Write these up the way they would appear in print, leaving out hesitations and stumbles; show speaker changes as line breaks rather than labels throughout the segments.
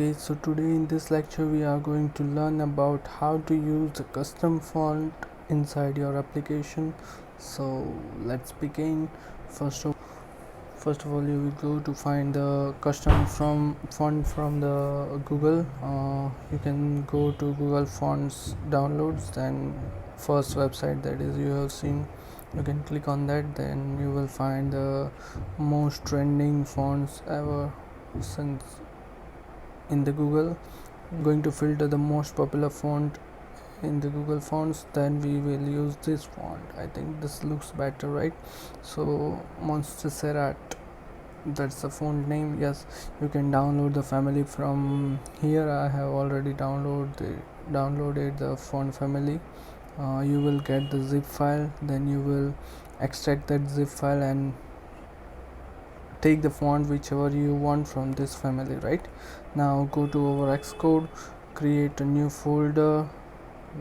Okay, so today in this lecture we are going to learn about how to use the custom font inside your application. So let's begin. First of all, you will go to find the custom font from the Google. You can go to Google Fonts downloads, then first website that is you have seen, you can click on that. Then you will find the most trending fonts ever since in the Google. Going to filter the most popular font in the Google Fonts, then we will use this font. I think this looks better, right? So Montserrat, that's the font name. Yes, you can download the family from here. I have already downloaded the font family. You will get the zip file, then you will extract that zip file and take the font whichever you want from this family. Right now, go to our Xcode, create a new folder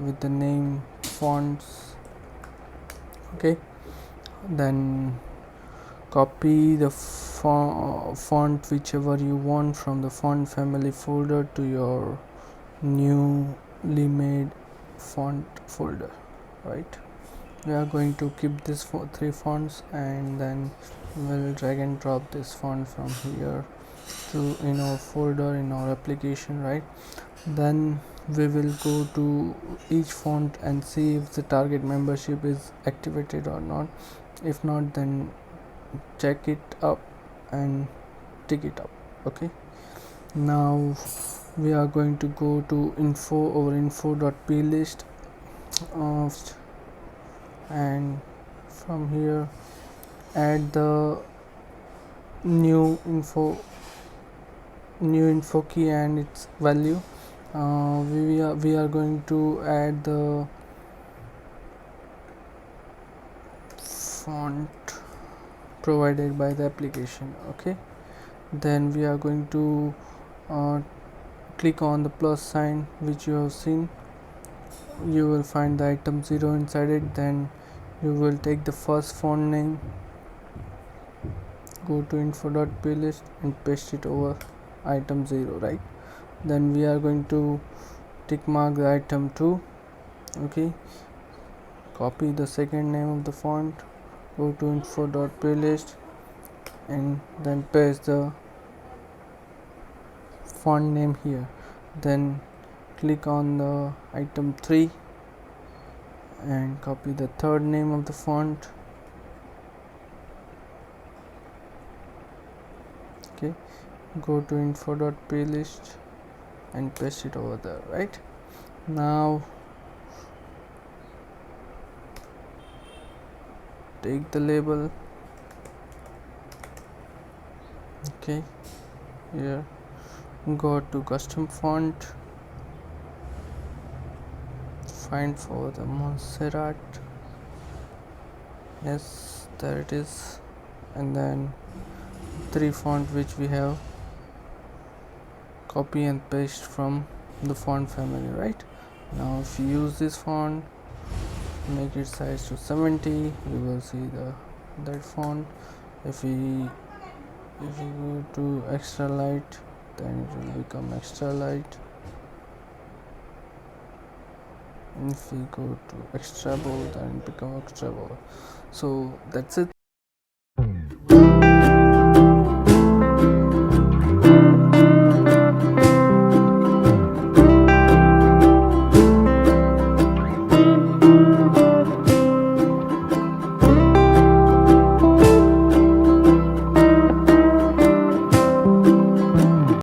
with the name fonts. Okay, then copy the font whichever you want from the font family folder to your newly made font folder. Right, we are going to keep this three fonts, and then we'll drag and drop this font from here to in our folder in our application. Right, then we will go to each font and see if the target membership is activated or not. If not, then check it up and tick it up. Okay, now we are going to go to info.plist and from here add the new info key and its value. We are going to add the font provided by the application. Okay, then we are going to click on the plus sign which you have seen. You will find the item 0 inside it. Then you will take the first font name, go to info.plist and paste it over item 0. Right, then we are going to tick mark the item 2. Okay, copy the second name of the font, go to info.plist and then paste the font name here. Then click on the item 3 and copy the third name of the font. Okay, go to info.plist and paste it over there. Right, now take the label. Okay, here go to custom font, find for the Montserrat. Yes, there it is, and then three font which we have, copy and paste from the font family. Right, now if you use this font, make its size to 70, you will see that font. If you go to extra light, then it will become extra light. If we go to extra bold, then it become extra bold. So that's it.